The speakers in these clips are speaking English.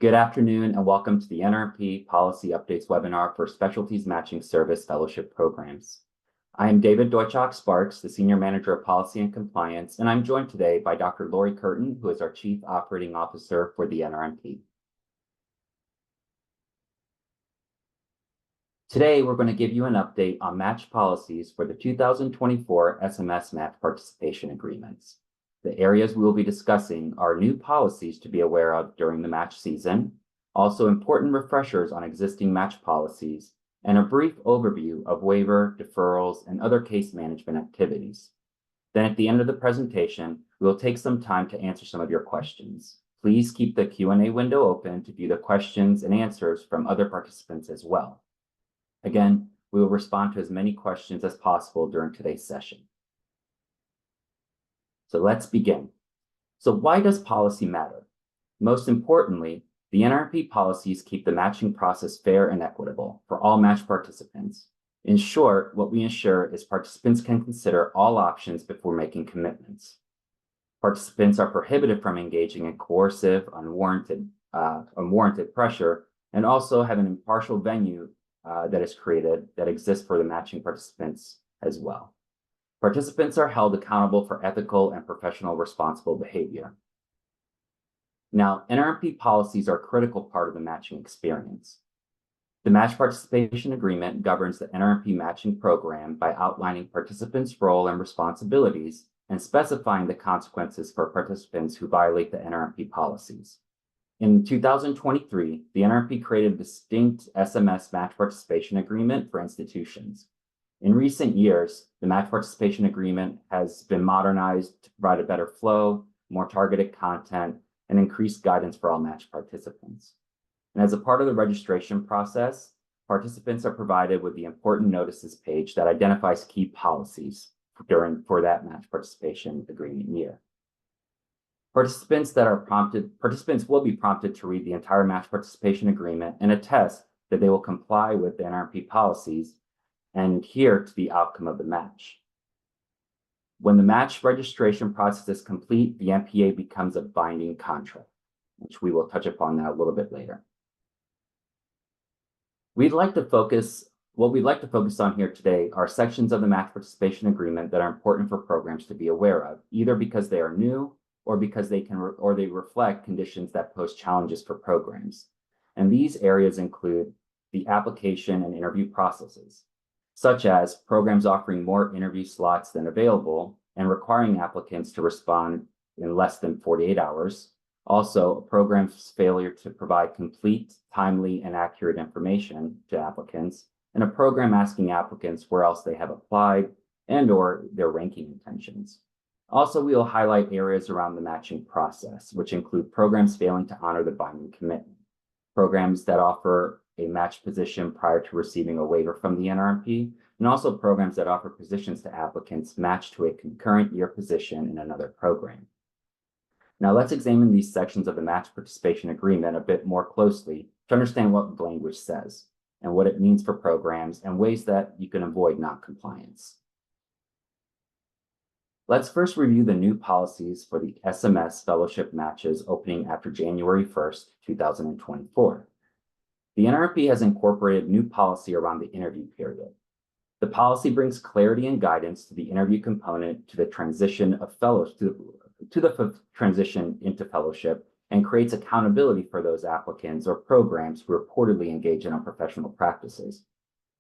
Good afternoon and welcome to the NRMP Policy Updates webinar for Specialties Matching Service Fellowship Programs. I am David Dojcsak-Sparks, the Senior Manager of Policy and Compliance, and I'm joined today by Dr. Laurie Curtin, who is our Chief Operating Officer for the NRMP. Today, we're going to give you an update on match policies for the 2024 SMS Match Participation Agreements. The areas we will be discussing are new policies to be aware of during the match season, also important refreshers on existing match policies, and a brief overview of waiver, deferrals, and other case management activities. Then at the end of the presentation, we will take some time to answer some of your questions. Please keep the Q&A window open to view the questions and answers from other participants as well. Again, we will respond to as many questions as possible during today's session. So let's begin. So why does policy matter? Most importantly, the NRMP policies keep the matching process fair and equitable for all match participants. In short, what we ensure is participants can consider all options before making commitments. Participants are prohibited from engaging in coercive, unwarranted pressure, and also have an impartial venue that is created that exists for the matching participants as well. Participants are held accountable for ethical and professional responsible behavior. Now, NRMP policies are a critical part of the matching experience. The Match Participation Agreement governs the NRMP matching program by outlining participants' role and responsibilities and specifying the consequences for participants who violate the NRMP policies. In 2023, the NRMP created a distinct SMS Match Participation Agreement for institutions. In recent years, the Match Participation Agreement has been modernized to provide a better flow, more targeted content, and increased guidance for all match participants. And as a part of the registration process, participants are provided with the important notices page that identifies key policies for that Match Participation Agreement year. Participants will be prompted to read the entire Match Participation Agreement and attest that they will comply with the NRMP policies and adhere to the outcome of the match. When the match registration process is complete, the MPA becomes a binding contract, which we will touch upon that a little bit later. What we'd like to focus on here today are sections of the Match Participation Agreement that are important for programs to be aware of, either because they are new or because they reflect conditions that pose challenges for programs. And these areas include the application and interview processes, such as programs offering more interview slots than available and requiring applicants to respond in less than 48 hours. Also, a program's failure to provide complete, timely, and accurate information to applicants, and a program asking applicants where else they have applied and/or their ranking intentions. Also, we will highlight areas around the matching process, which include programs failing to honor the binding commitment, programs that offer a match position prior to receiving a waiver from the NRMP, and also programs that offer positions to applicants matched to a concurrent year position in another program. Now let's examine these sections of the Match Participation Agreement a bit more closely to understand what the language says and what it means for programs and ways that you can avoid non-compliance. Let's first review the new policies for the SMS fellowship matches opening after January 1st, 2024. The NRMP has incorporated new policy around the interview period. The policy brings clarity and guidance to the interview component to the transition into fellowship and creates accountability for those applicants or programs who reportedly engage in unprofessional practices.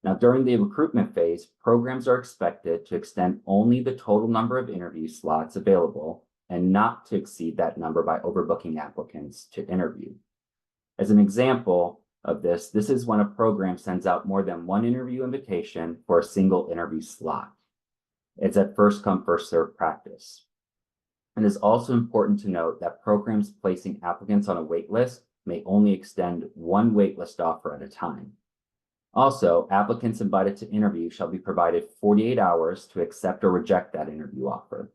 Now, during the recruitment phase, programs are expected to extend only the total number of interview slots available and not to exceed that number by overbooking applicants to interview. As an example of this is when a program sends out more than one interview invitation for a single interview slot. It's a first come, first served practice. And it's also important to note that programs placing applicants on a wait list may only extend one waitlist offer at a time. Also, applicants invited to interview shall be provided 48 hours to accept or reject that interview offer.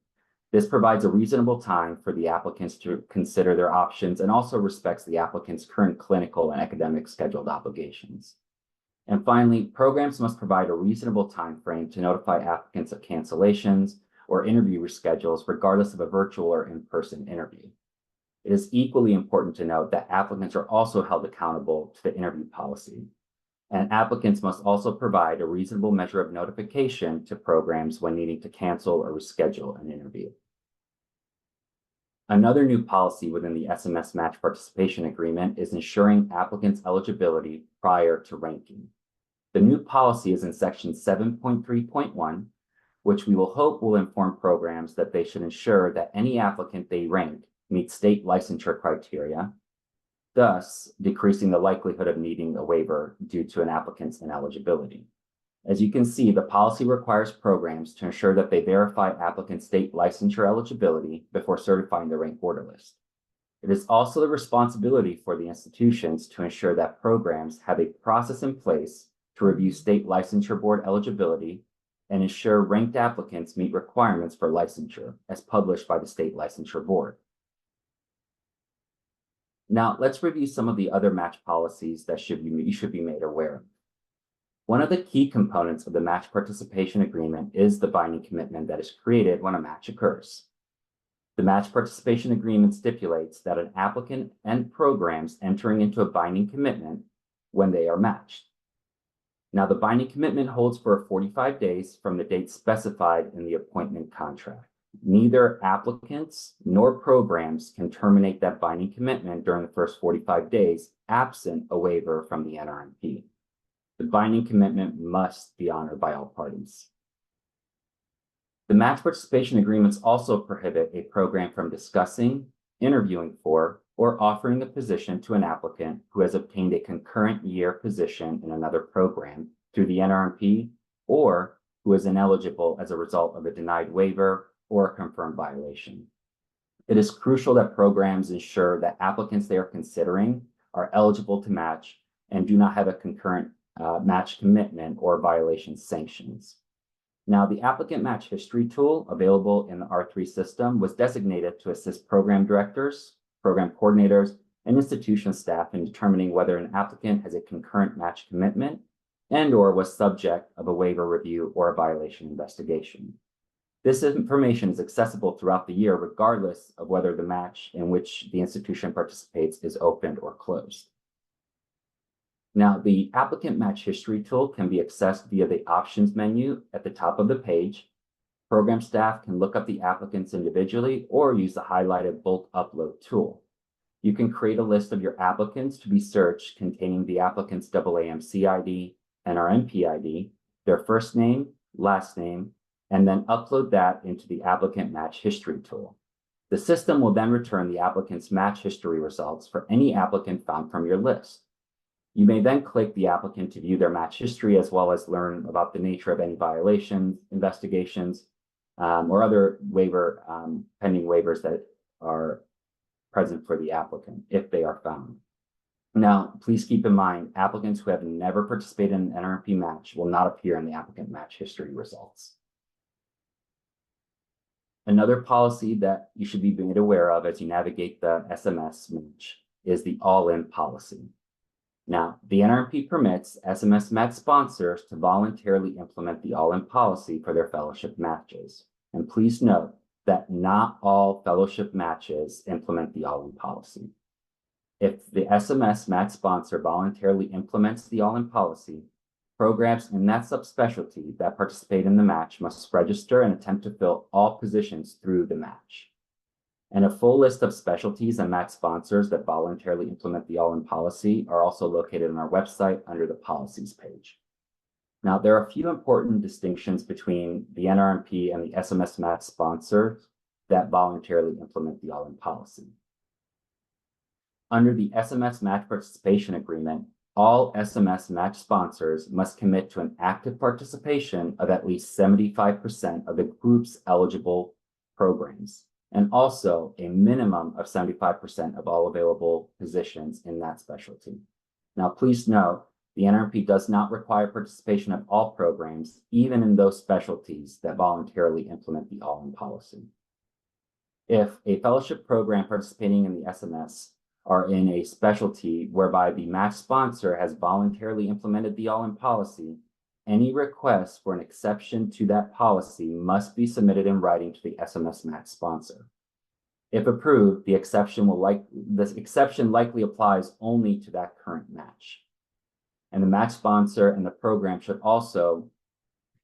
This provides a reasonable time for the applicants to consider their options and also respects the applicant's current clinical and academic scheduled obligations. And finally, programs must provide a reasonable time frame to notify applicants of cancellations or interview reschedules, regardless of a virtual or in-person interview. It is equally important to note that applicants are also held accountable to the interview policy, and applicants must also provide a reasonable measure of notification to programs when needing to cancel or reschedule an interview. Another new policy within the SMS Match Participation Agreement is ensuring applicants' eligibility prior to ranking. The new policy is in section 7.3.1, which we will hope will inform programs that they should ensure that any applicant they rank meets state licensure criteria, thus decreasing the likelihood of needing a waiver due to an applicant's ineligibility. As you can see, the policy requires programs to ensure that they verify applicants' state licensure eligibility before certifying the rank order list. It is also the responsibility for the institutions to ensure that programs have a process in place to review state licensure board eligibility and ensure ranked applicants meet requirements for licensure as published by the state licensure board. Now, let's review some of the other match policies that you should be made aware of. One of the key components of the match participation agreement is the binding commitment that is created when a match occurs. The match participation agreement stipulates that an applicant and programs entering into a binding commitment when they are matched. Now, the binding commitment holds for 45 days from the date specified in the appointment contract. Neither applicants nor programs can terminate that binding commitment during the first 45 days absent a waiver from the NRMP. The binding commitment must be honored by all parties. The match participation agreements also prohibit a program from discussing, interviewing for, or offering the position to an applicant who has obtained a concurrent year position in another program through the NRMP or who is ineligible as a result of a denied waiver or a confirmed violation. It is crucial that programs ensure that applicants they are considering are eligible to match and do not have a concurrent match commitment or violation sanctions. Now, the applicant match history tool available in the R3 system was designated to assist program directors, program coordinators, and institution staff in determining whether an applicant has a concurrent match commitment and/or was subject of a waiver review or a violation investigation. This information is accessible throughout the year, regardless of whether the match in which the institution participates is opened or closed. Now, the applicant match history tool can be accessed via the options menu at the top of the page. Program staff can look up the applicants individually or use the highlighted bulk upload tool. You can create a list of your applicants to be searched containing the applicant's AAMC ID, NRMP ID, their first name, last name, and then upload that into the applicant match history tool. The system will then return the applicant's match history results for any applicant found from your list. You may then click the applicant to view their match history as well as learn about the nature of any violations, investigations, or other pending waivers that are present for the applicant if they are found. Now, please keep in mind, applicants who have never participated in an NRMP match will not appear in the applicant match history results. Another policy that you should be made aware of as you navigate the SMS match is the all-in policy. Now, the NRMP permits SMS match sponsors to voluntarily implement the all-in policy for their fellowship matches. And please note that not all fellowship matches implement the all-in policy. If the SMS match sponsor voluntarily implements the all-in policy, programs in that subspecialty that participate in the match must register and attempt to fill all positions through the match. And a full list of specialties and match sponsors that voluntarily implement the all-in policy are also located on our website under the policies page. Now, there are a few important distinctions between the NRMP and the SMS match sponsors that voluntarily implement the all-in policy. Under the SMS Match Participation Agreement, all SMS match sponsors must commit to an active participation of at least 75% of the group's eligible programs, and also a minimum of 75% of all available positions in that specialty. Now, please note, the NRMP does not require participation of all programs, even in those specialties that voluntarily implement the all-in policy. If a fellowship program participating in the SMS are in a specialty whereby the match sponsor has voluntarily implemented the all-in policy, any request for an exception to that policy must be submitted in writing to the SMS match sponsor. If approved, the exception likely applies only to that current match. And the match sponsor and the program should also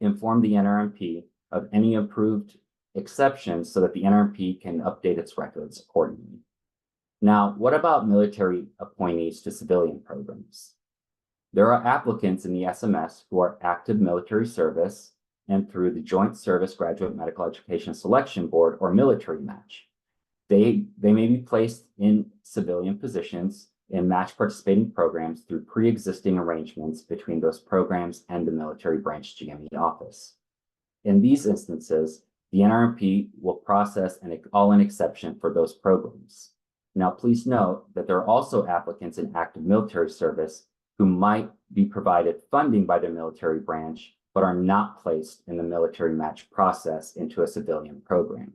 inform the NRMP of any approved exceptions so that the NRMP can update its records accordingly. Now, what about military appointees to civilian programs? There are applicants in the SMS who are active military service and through the Joint Service Graduate Medical Education Selection Board or military match. They may be placed in civilian positions in match participating programs through pre-existing arrangements between those programs and the military branch GME office. In these instances, the NRMP will process an all-in exception for those programs. Now, please note that there are also applicants in active military service who might be provided funding by the military branch, but are not placed in the military match process into a civilian program.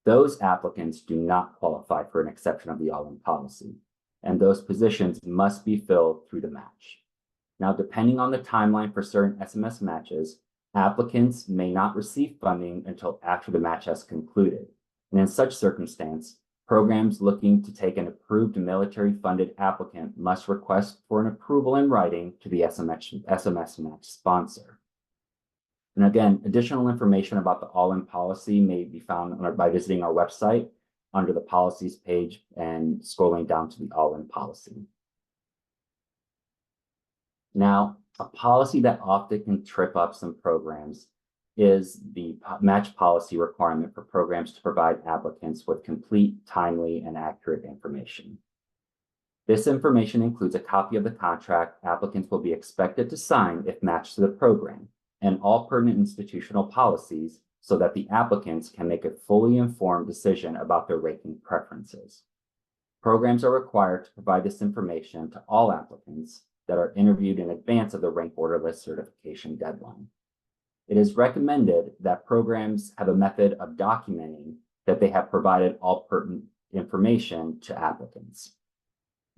Those applicants do not qualify for an exception of the all-in policy, and those positions must be filled through the match. Now, depending on the timeline for certain SMS matches, applicants may not receive funding until after the match has concluded. And in such circumstance, programs looking to take an approved military-funded applicant must request for an approval in writing to the SMS match sponsor. And again, additional information about the all-in policy may be found by visiting our website under the policies page and scrolling down to the all-in policy. Now, a policy that often can trip up some programs is the match policy requirement for programs to provide applicants with complete, timely, and accurate information. This information includes a copy of the contract applicants will be expected to sign if matched to the program, and all pertinent institutional policies so that the applicants can make a fully informed decision about their ranking preferences. Programs are required to provide this information to all applicants that are interviewed in advance of the rank order list certification deadline. It is recommended that programs have a method of documenting that they have provided all pertinent information to applicants.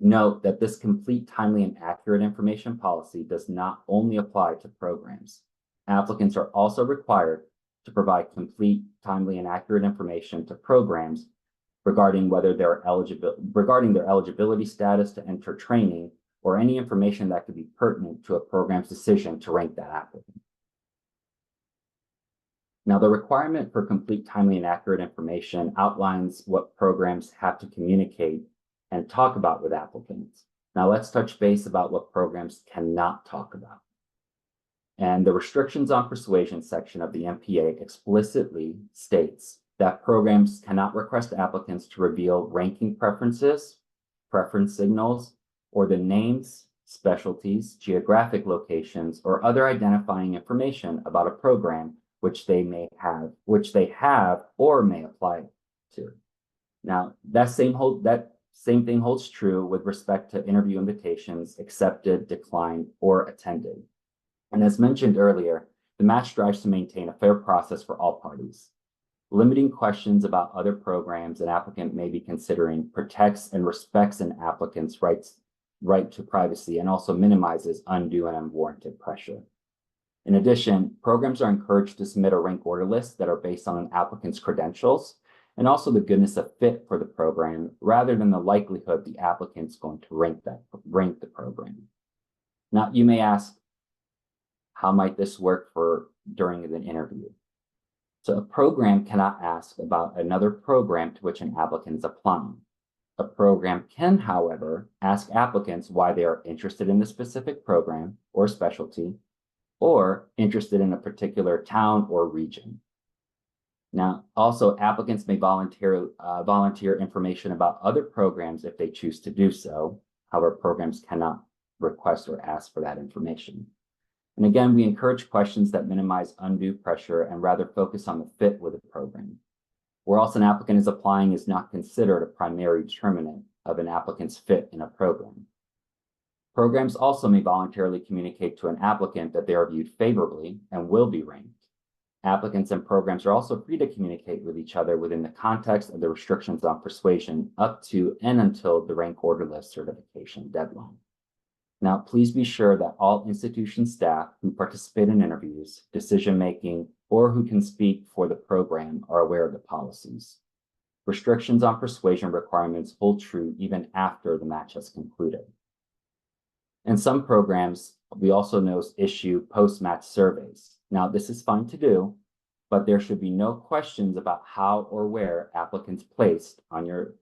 Note that this complete, timely, and accurate information policy does not only apply to programs. Applicants are also required to provide complete, timely, and accurate information to programs regarding their eligibility status to enter training or any information that could be pertinent to a program's decision to rank that applicant. Now, the requirement for complete, timely, and accurate information outlines what programs have to communicate and talk about with applicants. Now, let's touch base about what programs cannot talk about. And the restrictions on persuasion section of the MPA explicitly states that programs cannot request applicants to reveal ranking preferences, preference signals, or the names, specialties, geographic locations, or other identifying information about a program which they have or may apply to. Now, that same thing holds true with respect to interview invitations accepted, declined, or attended. And as mentioned earlier, the match strives to maintain a fair process for all parties. Limiting questions about other programs an applicant may be considering protects and respects an applicant's right to privacy and also minimizes undue and unwarranted pressure. In addition, programs are encouraged to submit a rank order list that are based on an applicant's credentials and also the goodness of fit for the program rather than the likelihood the applicant's going to rank the program. Now, you may ask, how might this work during an interview? So a program cannot ask about another program to which an applicant is applying. A program can, however, ask applicants why they are interested in the specific program or specialty, or interested in a particular town or region. Now, also, applicants may volunteer information about other programs if they choose to do so. However, programs cannot request or ask for that information. And again, we encourage questions that minimize undue pressure and rather focus on the fit with the program. Where else an applicant is applying is not considered a primary determinant of an applicant's fit in a program. Programs also may voluntarily communicate to an applicant that they are viewed favorably and will be ranked. Applicants and programs are also free to communicate with each other within the context of the restrictions on persuasion up to and until the rank order list certification deadline. Now, please be sure that all institution staff who participate in interviews, decision-making, or who can speak for the program are aware of the policies. restrictions on persuasion requirements hold true even after the match has concluded. In some programs, we also issue post-match surveys. Now, this is fine to do, but there should be no questions about how or where applicants placed your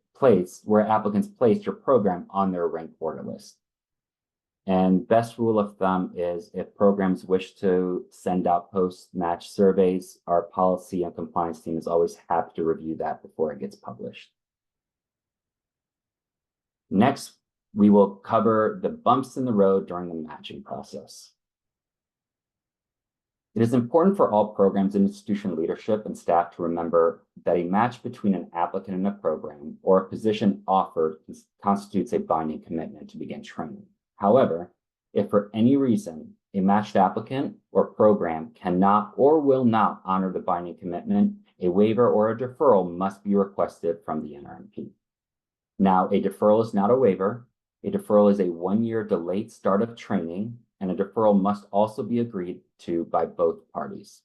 program on their ranked order list. And best rule of thumb is if programs wish to send out post-match surveys, our policy and compliance team is always happy to review that before it gets published. Next, we will cover the bumps in the road during the matching process. It is important for all programs and institution leadership and staff to remember that a match between an applicant and a program or a position offered constitutes a binding commitment to begin training. However, if for any reason a matched applicant or program cannot or will not honor the binding commitment, a waiver or a deferral must be requested from the NRMP. Now, a deferral is not a waiver. A deferral is a one-year delayed start of training, and a deferral must also be agreed to by both parties.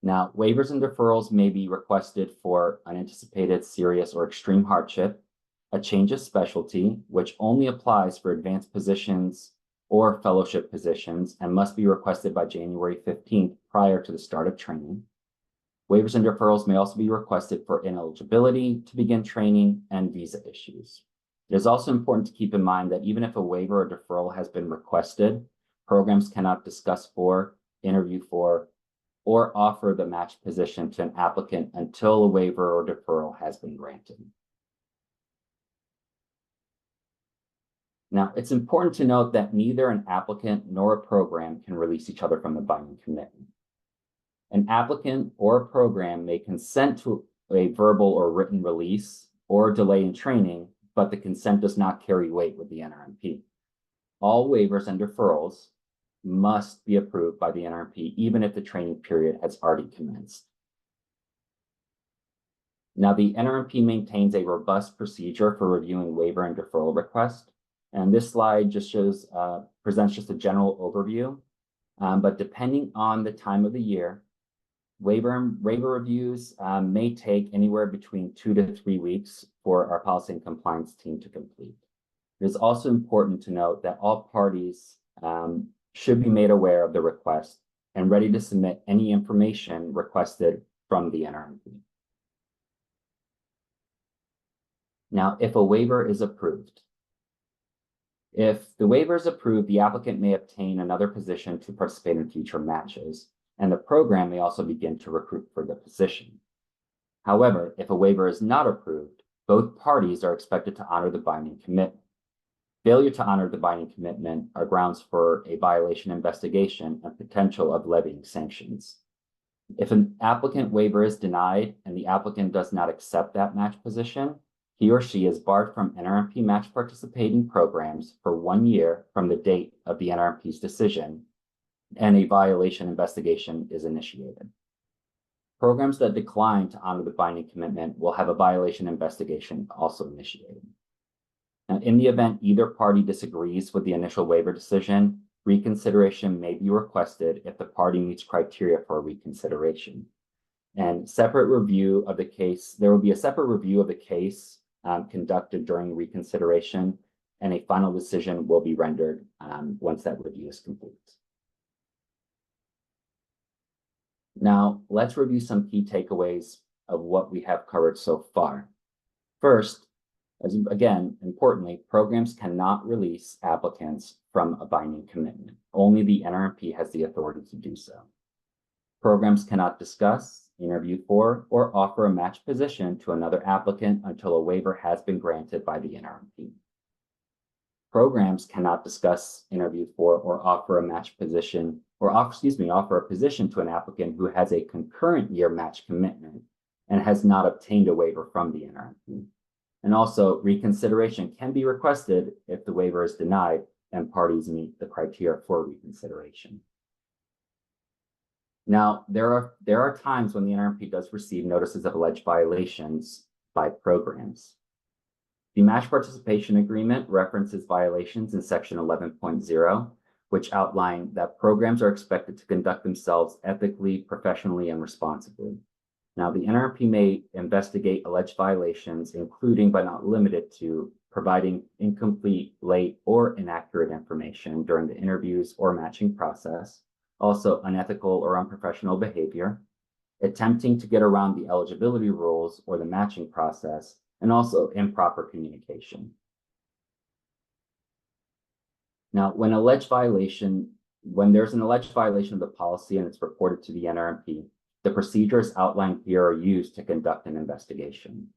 Now, waivers and deferrals may be requested for unanticipated, serious, or extreme hardship, a change of specialty, which only applies for advanced positions or fellowship positions and must be requested by January 15th prior to the start of training. Waivers and deferrals may also be requested for ineligibility to begin training and visa issues. It is also important to keep in mind that even if a waiver or deferral has been requested, programs cannot discuss for, interview for, or offer the matched position to an applicant until a waiver or deferral has been granted. Now, it's important to note that neither an applicant nor a program can release each other from the binding commitment. An applicant or a program may consent to a verbal or written release or delay in training, but the consent does not carry weight with the NRMP. All waivers and deferrals must be approved by the NRMP, even if the training period has already commenced. Now, the NRMP maintains a robust procedure for reviewing waiver and deferral requests. And this slide just presents just a general overview. But depending on the time of the year, waiver reviews may take anywhere between 2 to 3 weeks for our policy and compliance team to complete. It is also important to note that all parties should be made aware of the request and ready to submit any information requested from the NRMP. Now, if a waiver is approved, if the waiver is approved, the applicant may obtain another position to participate in future matches, and the program may also begin to recruit for the position. However, if a waiver is not approved, both parties are expected to honor the binding commitment. Failure to honor the binding commitment are grounds for a violation investigation and potential of levying sanctions. If an applicant waiver is denied and the applicant does not accept that match position, he or she is barred from NRMP match participating programs for 1 year from the date of the NRMP's decision, and a violation investigation is initiated. Programs that decline to honor the binding commitment will have a violation investigation also initiated. Now, in the event either party disagrees with the initial waiver decision, reconsideration may be requested if the party meets criteria for reconsideration. And separate review of the case, there will be a separate review of the case conducted during reconsideration, and a final decision will be rendered once that review is complete. Now, let's review some key takeaways of what we have covered so far. First, again, importantly, programs cannot release applicants from a binding commitment. Only the NRMP has the authority to do so. Programs cannot discuss, interview for, or offer a match position to another applicant until a waiver has been granted by the NRMP. Programs cannot discuss, interview for, or offer a match position, or offer a position to an applicant who has a concurrent year match commitment and has not obtained a waiver from the NRMP. And also, reconsideration can be requested if the waiver is denied and parties meet the criteria for reconsideration. Now, there are times when the NRMP does receive notices of alleged violations by programs. The Match Participation Agreement references violations in Section 11.0, which outline that programs are expected to conduct themselves ethically, professionally, and responsibly. Now, the NRMP may investigate alleged violations, including but not limited to providing incomplete, late, or inaccurate information during the interviews or matching process, also unethical or unprofessional behavior, attempting to get around the eligibility rules or the matching process, and also improper communication. Now, when there's an alleged violation of the policy and it's reported to the NRMP, the procedures outlined here are used to conduct an investigation.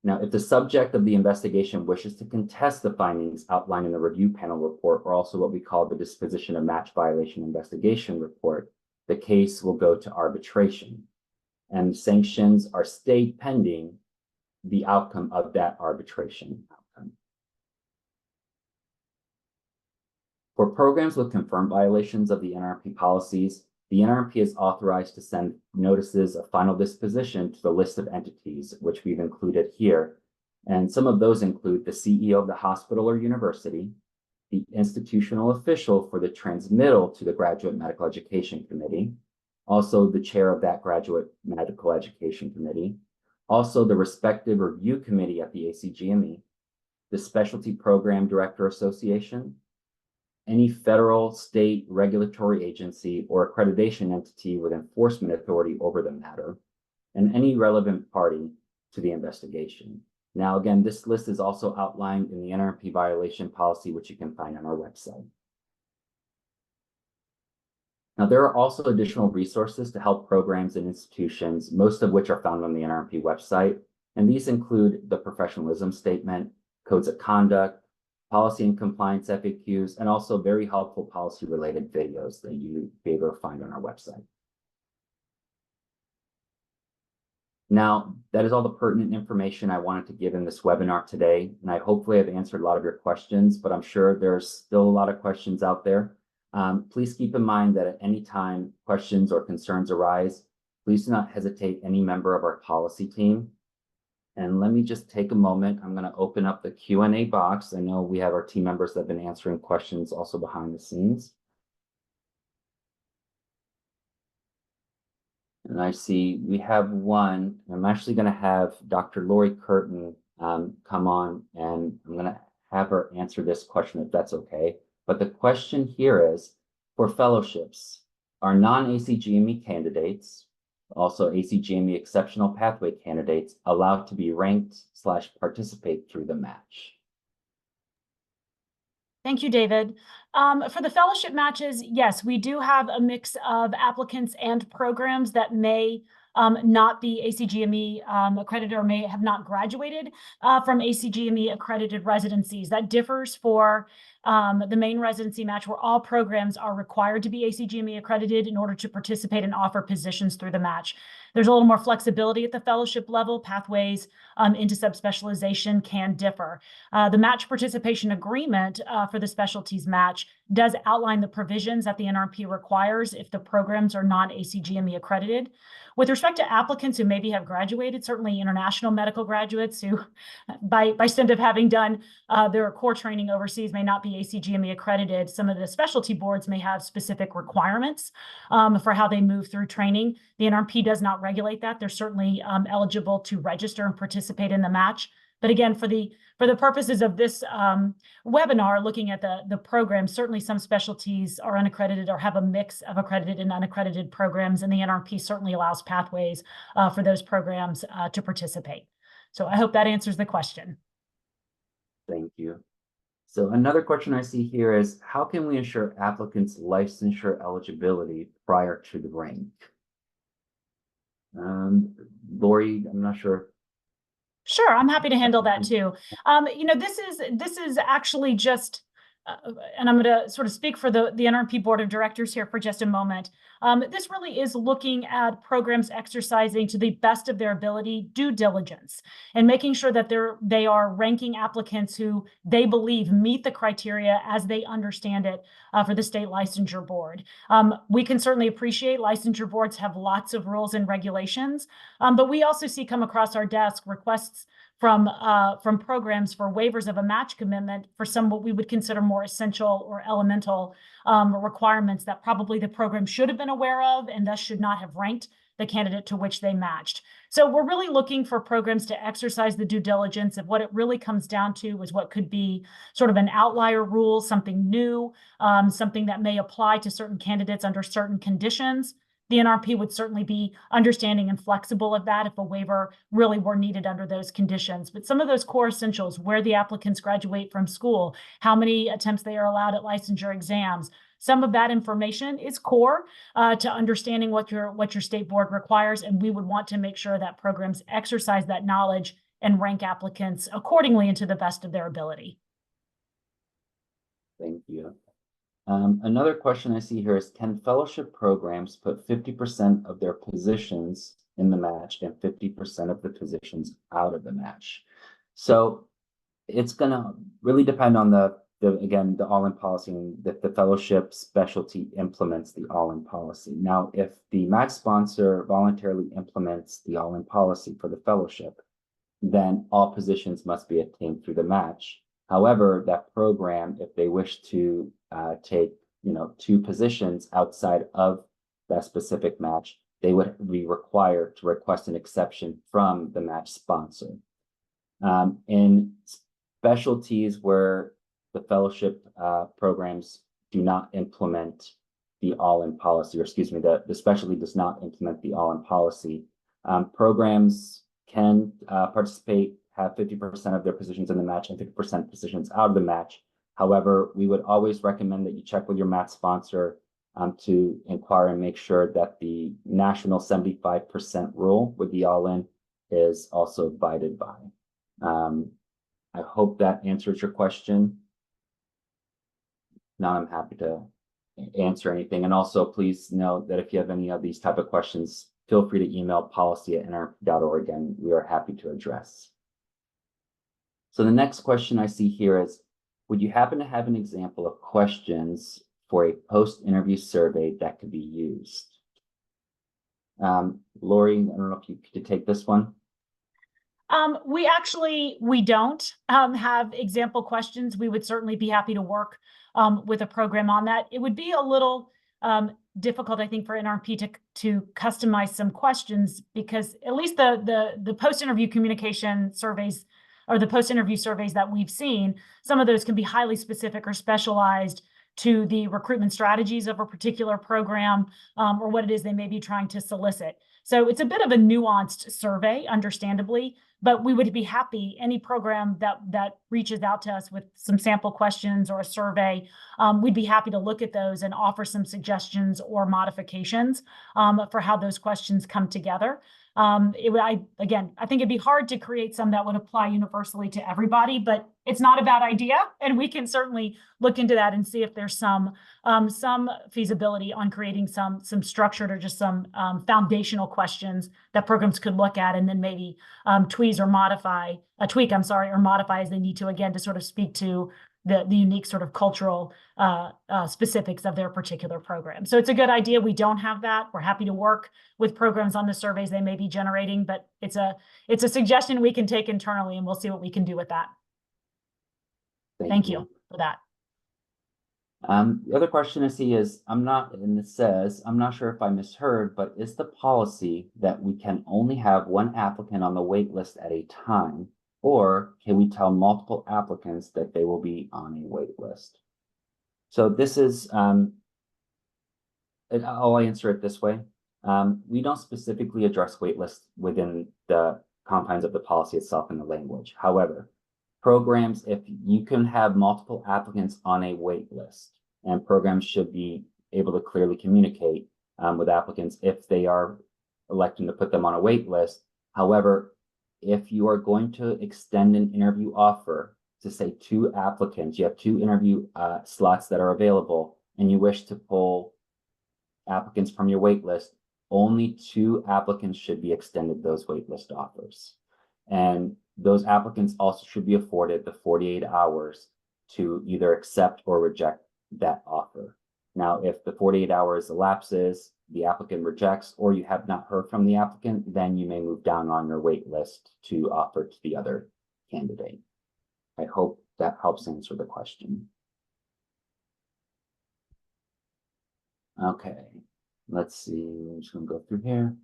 Now, if the subject of the investigation wishes to contest the findings outlined in the review panel report, or also what we call the disposition of match violation investigation report, the case will go to arbitration, and sanctions are stayed pending the outcome of that arbitration outcome. For programs with confirmed violations of the NRMP policies, the NRMP is authorized to send notices of final disposition to the list of entities, which we've included here. And some of those include the CEO of the hospital or university, the institutional official for the transmittal to the Graduate Medical Education Committee, also the chair of that Graduate Medical Education Committee, also the respective review committee at the ACGME, the Specialty Program Director Association, any federal, state, regulatory agency, or accreditation entity with enforcement authority over the matter, and any relevant party to the investigation. Now, again, this list is also outlined in the NRMP violation policy, which you can find on our website. Now, there are also additional resources to help programs and institutions, most of which are found on the NRMP website, and these include the professionalism statement, codes of conduct, policy and compliance FAQs, and also very helpful policy-related videos that you'll be able to find on our website. Now, that is all the pertinent information I wanted to give in this webinar today, and I hopefully have answered a lot of your questions, but I'm sure there's still a lot of questions out there. Please keep in mind that at any time questions or concerns arise, please do not hesitate any member of our policy team. And let me just take a moment. I'm going to open up the Q&A box. I know we have our team members that have been answering questions also behind the scenes. And I see we have one. I'm actually going to have Dr. Laurie Curtin come on, and I'm going to have her answer this question if that's okay. But the question here is, for fellowships, are non-ACGME candidates, also ACGME exceptional pathway candidates, allowed to be ranked / participate through the match? Thank you, David. For the fellowship matches, yes, we do have a mix of applicants and programs that may not be ACGME accredited or may have not graduated from ACGME accredited residencies. That differs for the main residency match, where all programs are required to be ACGME accredited in order to participate and offer positions through the match. There's a little more flexibility at the fellowship level. Pathways into subspecialization can differ. The match participation agreement for the specialties match does outline the provisions that the NRMP requires if the programs are non-ACGME accredited. With respect to applicants who maybe have graduated, certainly international medical graduates who, by stint of having done their core training overseas, may not be ACGME accredited. Some of the specialty boards may have specific requirements for how they move through training. The NRMP does not regulate that. They're certainly eligible to register and participate in the match. But again, for the purposes of this webinar, looking at the program, certainly some specialties are unaccredited or have a mix of accredited and unaccredited programs, and the NRMP certainly allows pathways for those programs to participate. So I hope that answers the question. Thank you. So another question I see here is, how can we ensure applicants' licensure eligibility prior to the rank? Laurie, I'm not sure. Sure, I'm happy to handle that too. This is actually just, and I'm going to sort of speak for the NRMP Board of Directors here for just a moment. This really is looking at programs exercising to the best of their ability due diligence and making sure that they are ranking applicants who they believe meet the criteria as they understand it for the state licensure board. We can certainly appreciate licensure boards have lots of rules and regulations, but we also see come across our desk requests from programs for waivers of a match commitment for some what we would consider more essential or elemental requirements that probably the program should have been aware of and thus should not have ranked the candidate to which they matched. So we're really looking for programs to exercise the due diligence of what it really comes down to is what could be sort of an outlier rule, something new, something that may apply to certain candidates under certain conditions. The NRP would certainly be understanding and flexible of that if a waiver really were needed under those conditions. But some of those core essentials, where the applicants graduate from school, how many attempts they are allowed at licensure exams, some of that information is core to understanding what your state board requires. And we would want to make sure that programs exercise that knowledge and rank applicants accordingly and to the best of their ability. Thank you. Another question I see here is, can fellowship programs put 50% of their positions in the match and 50% of the positions out of the match? So it's going to really depend on the all-in policy, and the fellowship specialty implements the all-in policy. Now, if the match sponsor voluntarily implements the all-in policy for the fellowship, then all positions must be obtained through the match. However, that program, if they wish to take, 2 positions outside of that specific match, they would be required to request an exception from the match sponsor. In specialties where the fellowship programs do not implement the all-in policy, or excuse me, the specialty does not implement the all-in policy, programs can participate, have 50% of their positions in the match and 50% positions out of the match. However, we would always recommend that you check with your match sponsor to inquire and make sure that the national 75% rule with the all-in is also abided by. I hope that answers your question. Now I'm happy to answer anything. And also, please note that if you have any of these type of questions, feel free to email policy@nrmp.org and we are happy to address. So the next question I see here is, would you happen to have an example of questions for a post-interview survey that could be used? Laurie, I don't know if you could take this one. We don't have example questions. We would certainly be happy to work with a program on that. It would be a little difficult, I think, for NRMP to customize some questions, because at least the post-interview communication surveys or the post-interview surveys that we've seen, some of those can be highly specific or specialized to the recruitment strategies of a particular program or what it is they may be trying to solicit. So it's a bit of a nuanced survey, understandably, but we would be happy, any program that reaches out to us with some sample questions or a survey, we'd be happy to look at those and offer some suggestions or modifications for how those questions come together. I think it'd be hard to create some that would apply universally to everybody, but it's not a bad idea. And we can certainly look into that and see if there's some feasibility on creating some structured or just some foundational questions that programs could look at and then maybe tweak or modify as they need to, again, to sort of speak to the unique sort of cultural specifics of their particular program. So it's a good idea. We don't have that. We're happy to work with programs on the surveys they may be generating, but it's a suggestion we can take internally, and we'll see what we can do with that. Thank you for that. The other question I see is, I'm not sure if I misheard, but is the policy that we can only have one applicant on the wait list at a time, or can we tell multiple applicants that they will be on a wait list? So this is, I'll answer it this way. We don't specifically address wait lists within the confines of the policy itself in the language. However, programs, if you can have multiple applicants on a wait list, and programs should be able to clearly communicate with applicants if they are electing to put them on a wait list. However, if you are going to extend an interview offer to say 2 applicants, you have 2 interview slots that are available, and you wish to pull applicants from your wait list, only 2 applicants should be extended those wait list offers. And those applicants also should be afforded the 48 hours to either accept or reject that offer. Now, if the 48 hours elapses, the applicant rejects, or you have not heard from the applicant, then you may move down on your wait list to offer to the other candidate. I hope that helps answer the question. Okay, let's see. I'm just going to go through here.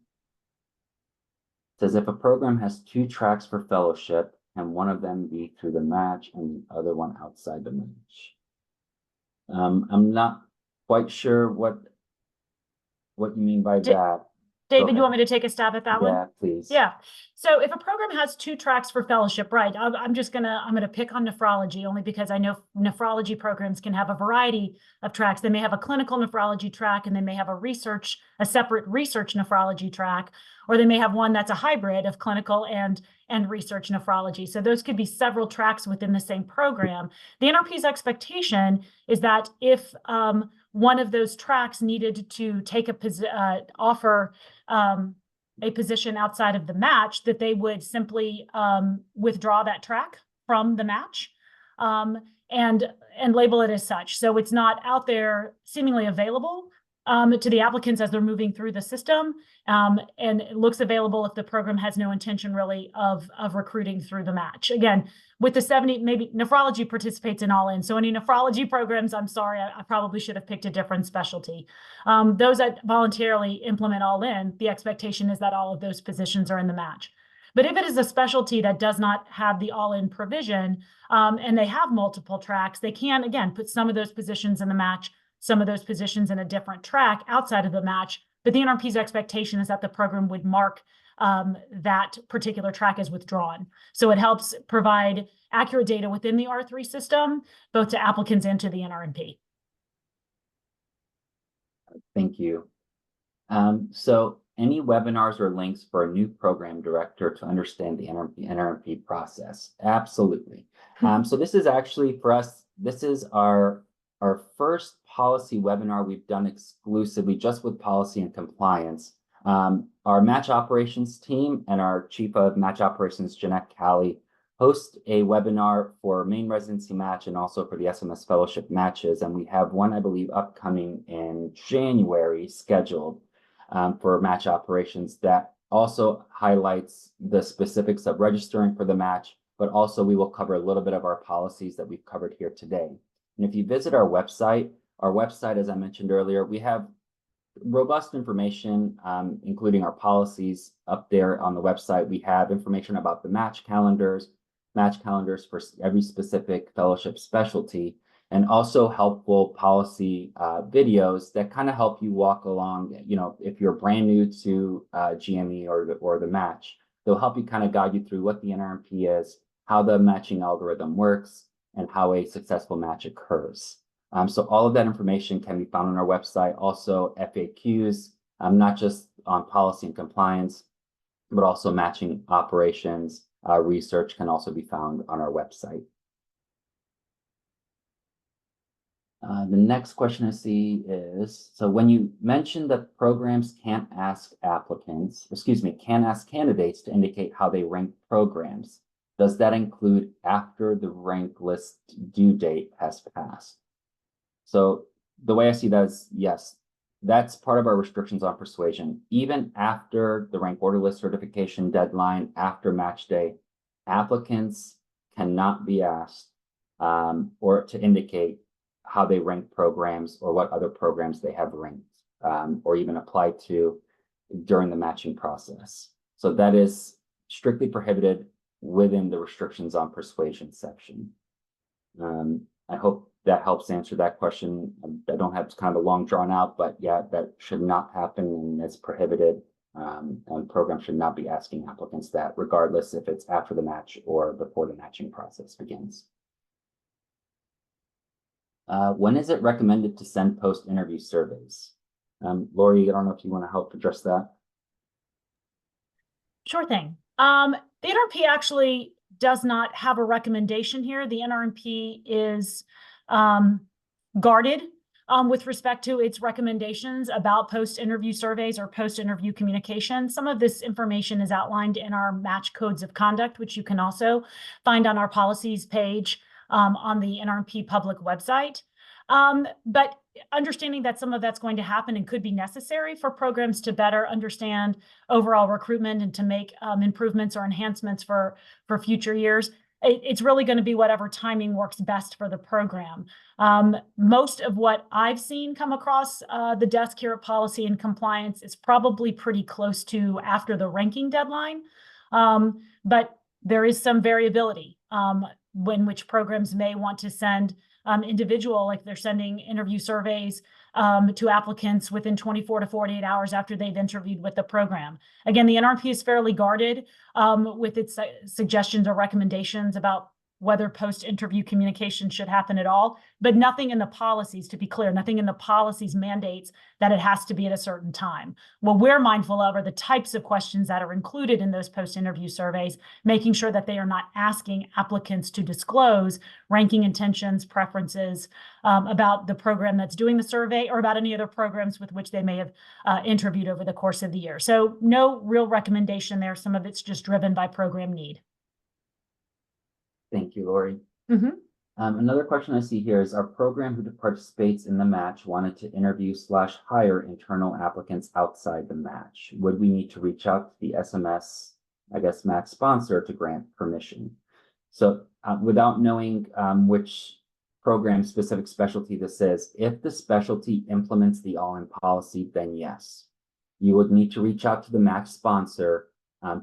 says if a program has 2 tracks for fellowship, and one of them be through the match and the other one outside the match. I'm not quite sure what you mean by that. David, you want me to take a stab at that one? Yeah, please. Yeah. So if a program has 2 tracks for fellowship, right, I'm gonna pick on nephrology only because I know nephrology programs can have a variety of tracks. They may have a clinical nephrology track, and they may have a separate research nephrology track, or they may have one that's a hybrid of clinical and research nephrology. So those could be several tracks within the same program. The NRP's expectation is that if one of those tracks needed to take offer a position outside of the match, that they would simply withdraw that track from the match and label it as such. So it's not out there seemingly available to the applicants as they're moving through the system, and it looks available if the program has no intention really of recruiting through the match. Again, with the 70, maybe nephrology participates in all in. So any nephrology programs, I'm sorry, I probably should have picked a different specialty. Those that voluntarily implement all in, the expectation is that all of those positions are in the match. But if it is a specialty that does not have the all-in provision, and they have multiple tracks, they can, again, put some of those positions in the match, some of those positions in a different track outside of the match. But the NRP's expectation is that the program would mark that particular track as withdrawn. So it helps provide accurate data within the R3 system, both to applicants and to the NRMP. Thank you. So any webinars or links for a new program director to understand the NRMP process? Absolutely. So this is actually for us, this is our first policy webinar we've done exclusively just with policy and compliance. Our match operations team and our chief of match operations, Jeanette Callie, host a webinar for main residency match and also for the SMS fellowship matches. And we have one, I believe, upcoming in January scheduled for match operations that also highlights the specifics of registering for the match, but also we will cover a little bit of our policies that we've covered here today. And if you visit our website, as I mentioned earlier, we have robust information, including our policies up there on the website. We have information about the match calendars for every specific fellowship specialty, and also helpful policy videos that kind of help you walk along. You know, if you're brand new to GME or the match, they'll help you kind of guide you through what the NRMP is, how the matching algorithm works, and how a successful match occurs. So all of that information can be found on our website. Also FAQs, not just on policy and compliance, but also matching operations research can also be found on our website. The next question I see is, so when you mentioned that programs can't ask candidates to indicate how they rank programs, does that include after the rank list due date has passed? So the way I see that is, yes, that's part of our restrictions on persuasion. Even after the rank order list certification deadline, after match day, applicants cannot be asked or to indicate how they rank programs or what other programs they have ranked or even applied to during the matching process. So that is strictly prohibited within the restrictions on persuasion section. I hope that helps answer that question. I don't have kind of a long drawn out, but yeah, that should not happen and it's prohibited. And programs should not be asking applicants that, regardless if it's after the match or before the matching process begins. When is it recommended to send post-interview surveys? Laurie, I don't know if you want to help address that. Sure thing. The NRMP actually does not have a recommendation here. The NRMP is guarded with respect to its recommendations about post-interview surveys or post-interview communication. Some of this information is outlined in our match codes of conduct, which you can also find on our policies page on the NRMP public website. But understanding that some of that's going to happen and could be necessary for programs to better understand overall recruitment and to make improvements or enhancements for future years, it's really going to be whatever timing works best for the program. Most of what I've seen come across the desk here at Policy and Compliance is probably pretty close to after the ranking deadline. But there is some variability when which programs may want to send individual, like they're sending interview surveys to applicants within 24 to 48 hours after they've interviewed with the program. Again, the NRMP is fairly guarded with its suggestions or recommendations about whether post-interview communication should happen at all, but nothing in the policies, to be clear, nothing in the policies mandates that it has to be at a certain time. What we're mindful of are the types of questions that are included in those post-interview surveys, making sure that they are not asking applicants to disclose ranking intentions, preferences about the program that's doing the survey or about any other programs with which they may have interviewed over the course of the year. So no real recommendation there. Some of it's just driven by program need. Thank you, Laurie. Mm-hmm. Another question I see here is, our program who participates in the match wanted to interview/hire internal applicants outside the match. Would we need to reach out to the SMS, match sponsor to grant permission? So without knowing which program specific specialty this is, if the specialty implements the all-in policy, then yes, you would need to reach out to the match sponsor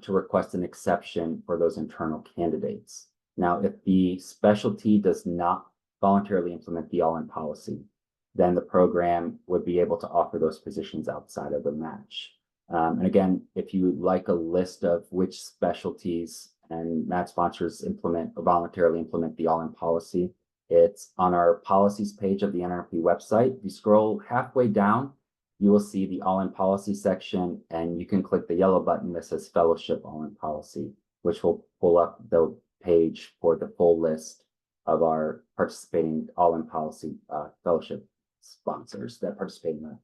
to request an exception for those internal candidates. Now, if the specialty does not voluntarily implement the all-in policy, then the program would be able to offer those positions outside of the match. And again, if you would like a list of which specialties and match sponsors implement or voluntarily implement the all-in policy, it's on our policies page of the NRMP website. If you scroll halfway down, you will see the all-in policy section, and you can click the yellow button that says Fellowship All-in Policy, which will pull up the page for the full list of our participating all-in policy fellowship sponsors that participate in the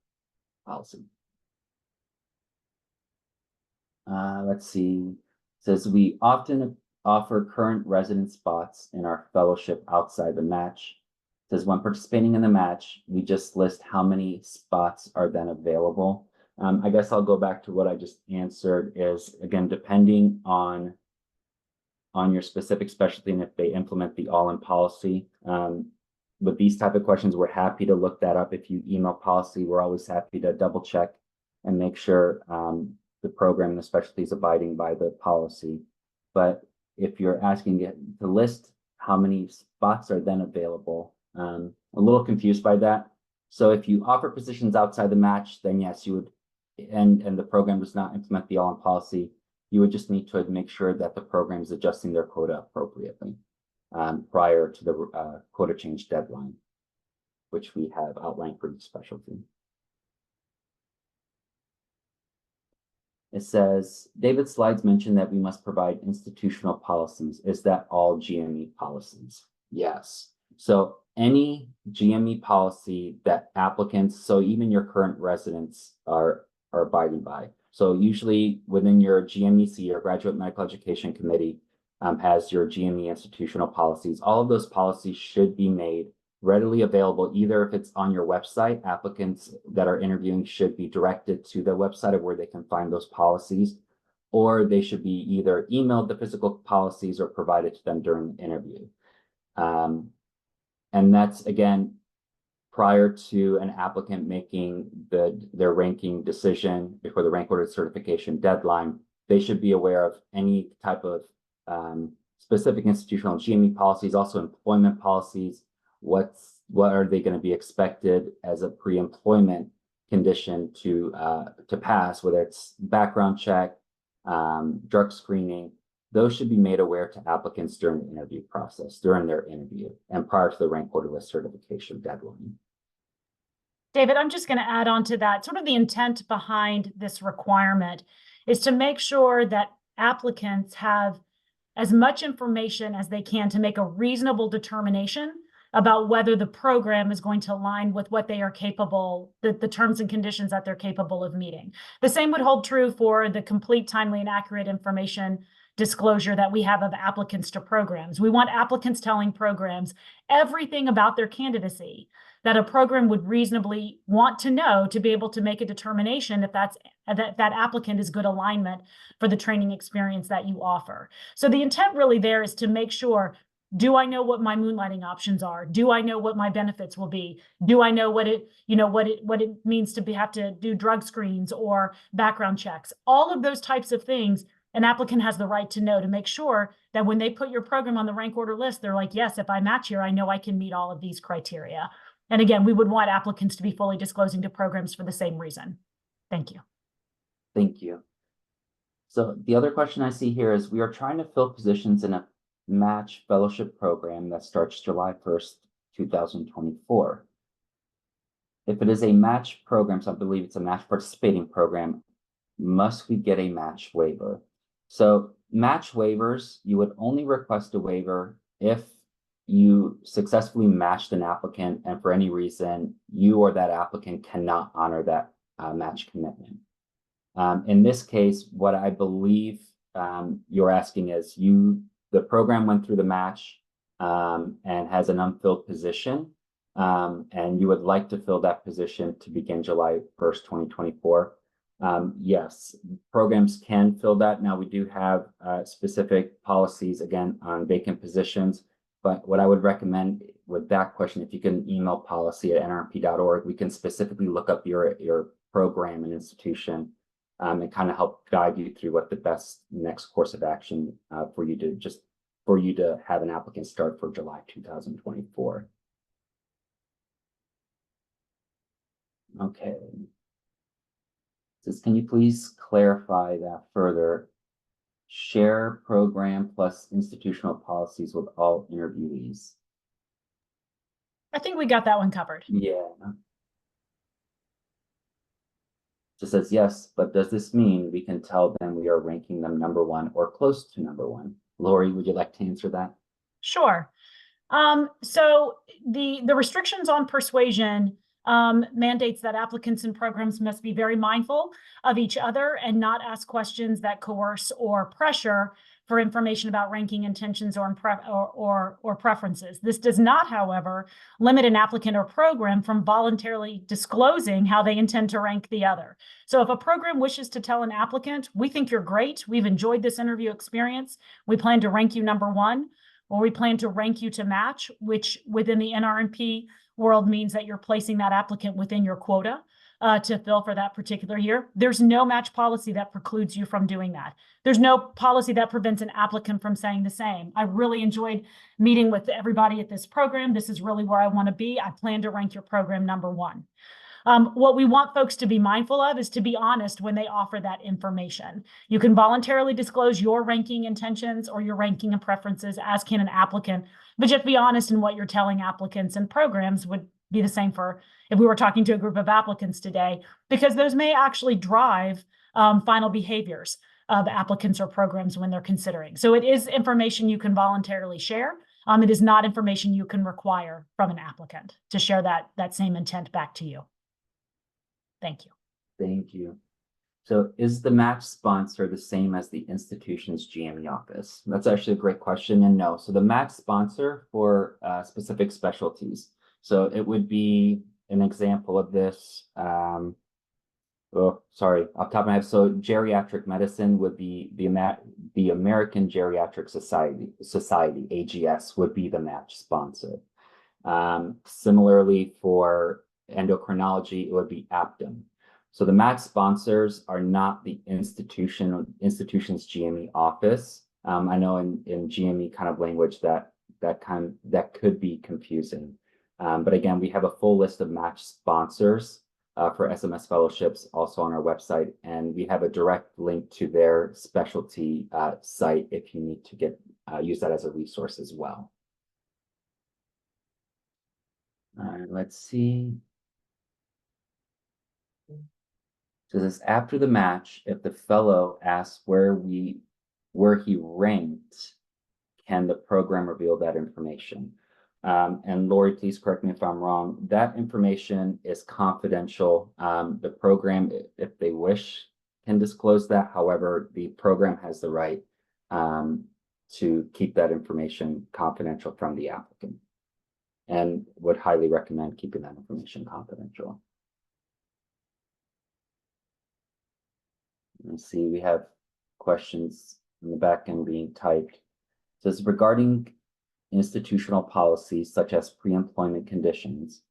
policy. Let's see. It says we often offer current resident spots in our fellowship outside the match. It says when participating in the match, we just list how many spots are then available. I guess I'll go back to what I just answered is, again, depending on your specific specialty and if they implement the all-in policy. With these type of questions, we're happy to look that up. If you email policy, we're always happy to double check and make sure the program and the specialty is abiding by the policy. But if you're asking it to list how many spots are then available, I'm a little confused by that. So if you offer positions outside the match, then yes, you would, and the program does not implement the all-in policy, you would just need to make sure that the program is adjusting their quota appropriately prior to the quota change deadline, which we have outlined for each specialty. It says, David's slides mentioned that we must provide institutional policies. Is that all GME policies? Yes. So any GME policy that applicants, so even your current residents are abiding by. So usually within your GMEC, or Graduate Medical Education Committee, has your GME institutional policies. All of those policies should be made readily available, either if it's on your website, applicants that are interviewing should be directed to the website of where they can find those policies, or they should be either emailed the physical policies or provided to them during the interview. And that's, again, prior to an applicant making their ranking decision before the rank order certification deadline. They should be aware of any type of specific institutional GME policies, also employment policies. What are they going to be expected as a pre-employment condition to pass, whether it's background check, drug screening. Those should be made aware to applicants during the interview process, during their interview, and prior to the rank order list certification deadline. David, I'm just going to add on to that. Sort of the intent behind this requirement is to make sure that applicants have as much information as they can to make a reasonable determination about whether the program is going to align with what they are capable, the terms and conditions that they're capable of meeting. The same would hold true for the complete, timely, and accurate information disclosure that we have of applicants to programs. We want applicants telling programs everything about their candidacy that a program would reasonably want to know to be able to make a determination if that applicant is good alignment for the training experience that you offer. So the intent really there is to make sure, do I know what my moonlighting options are? Do I know what my benefits will be? Do I know what it means to have to do drug screens or background checks? All of those types of things an applicant has the right to know, to make sure that when they put your program on the rank order list, they're like, yes, if I match here, I know I can meet all of these criteria. And again, we would want applicants to be fully disclosing to programs for the same reason. Thank you. Thank you. So the other question I see here is, we are trying to fill positions in a match fellowship program that starts July 1st, 2024. If it is a match program, so I believe it's a match participating program, must we get a match waiver? So match waivers, you would only request a waiver if you successfully matched an applicant and for any reason you or that applicant cannot honor that match commitment. In this case, what I believe you're asking is, the program went through the match and has an unfilled position, and you would like to fill that position to begin July 1st, 2024. Yes, programs can fill that. Now, we do have specific policies, again, on vacant positions, but what I would recommend with that question, if you can email policy@nrmp.org, we can specifically look up your program and institution and kind of help guide you through what the best next course of action for you to have an applicant start for July 2024. Okay. Says, can you please clarify that further? Share program plus institutional policies with all interviewees. I think we got that one covered. Yeah. Just says yes, but does this mean we can tell them we are ranking them number one or close to number one? Laurie, would you like to answer that? Sure. So the restrictions on persuasion mandates that applicants and programs must be very mindful of each other and not ask questions that coerce or pressure for information about ranking intentions or preferences. This does not, however, limit an applicant or program from voluntarily disclosing how they intend to rank the other. So if a program wishes to tell an applicant, we think you're great, we've enjoyed this interview experience, we plan to rank you number one, or we plan to rank you to match, which within the NRMP world means that you're placing that applicant within your quota to fill for that particular year. There's no match policy that precludes you from doing that. There's no policy that prevents an applicant from saying the same. I really enjoyed meeting with everybody at this program. This is really where I want to be. I plan to rank your program number one. What we want folks to be mindful of is to be honest when they offer that information. You can voluntarily disclose your ranking intentions or your ranking and preferences, as can an applicant, but just be honest in what you're telling applicants, and programs would be the same for if we were talking to a group of applicants today, because those may actually drive final behaviors of applicants or programs when they're considering. So it is information you can voluntarily share. It is not information you can require from an applicant to share that same intent back to you. Thank you. Thank you. So is the match sponsor the same as the institution's GME office? That's actually a great question, and no. So the match sponsor for specific specialties. So it would be an example of this. Off the top of my head. So geriatric medicine would be the American Geriatric Society, AGS, would be the match sponsor. Similarly, for endocrinology, it would be Aptum. So the match sponsors are not the institution's GME office. I know in GME kind of language that could be confusing. But again, we have a full list of match sponsors for SMS fellowships also on our website, and we have a direct link to their specialty site if you need to use that as a resource as well. All right, let's see. So this, after the match, if the fellow asks where he ranked, can the program reveal that information? And Laurie, please correct me if I'm wrong. That information is confidential. The program, if they wish, can disclose that. However, the program has the right to keep that information confidential from the applicant, and would highly recommend keeping that information confidential. Let's see, we have questions in the back end being typed. It says, regarding institutional policies such as pre-employment conditions,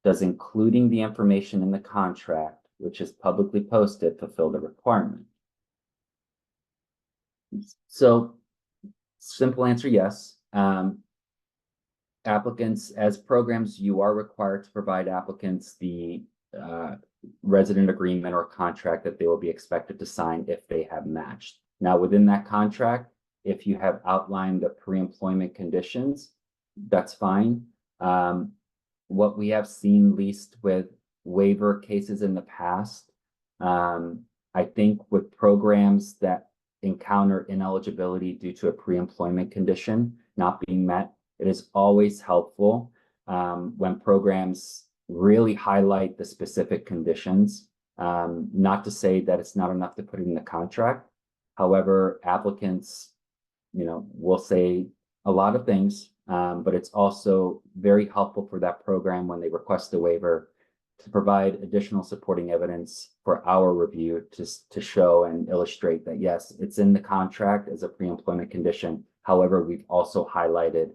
does including the information in the contract, which is publicly posted, fulfill the requirement? So, simple answer, yes. Applicants, as programs, you are required to provide applicants the resident agreement or contract that they will be expected to sign if they have matched. Now, within that contract, if you have outlined the pre-employment conditions, that's fine. What we have seen, at least with waiver cases in the past, I think with programs that encounter ineligibility due to a pre-employment condition not being met, it is always helpful when programs really highlight the specific conditions. Not to say that it's not enough to put it in the contract. However, applicants, will say a lot of things, but it's also very helpful for that program when they request a waiver to provide additional supporting evidence for our review to show and illustrate that, yes, it's in the contract as a pre-employment condition. However, we've also highlighted,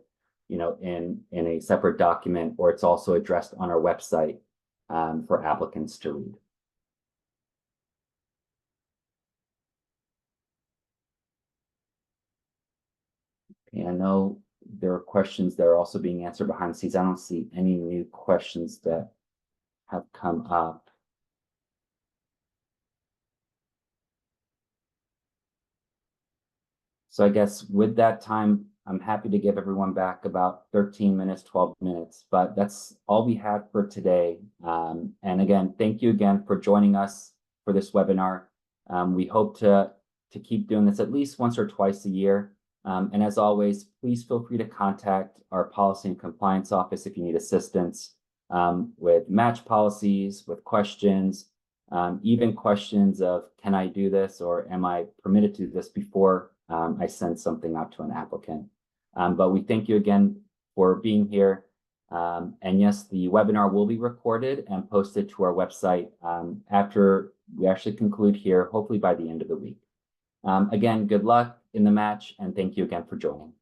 in a separate document, or it's also addressed on our website for applicants to read. Okay, I know there are questions that are also being answered behind the scenes. I don't see any new questions that have come up. So I guess with that time, I'm happy to give everyone back about 13 minutes, 12 minutes, but that's all we have for today. And again, thank you again for joining us for this webinar. We hope to keep doing this at least once or twice a year. And as always, please feel free to contact our policy and compliance office if you need assistance with match policies, with questions, even questions of, can I do this, or am I permitted to do this before I send something out to an applicant. But we thank you again for being here. And yes, the webinar will be recorded and posted to our website after we actually conclude here, hopefully by the end of the week. Again, good luck in the match, and thank you again for joining.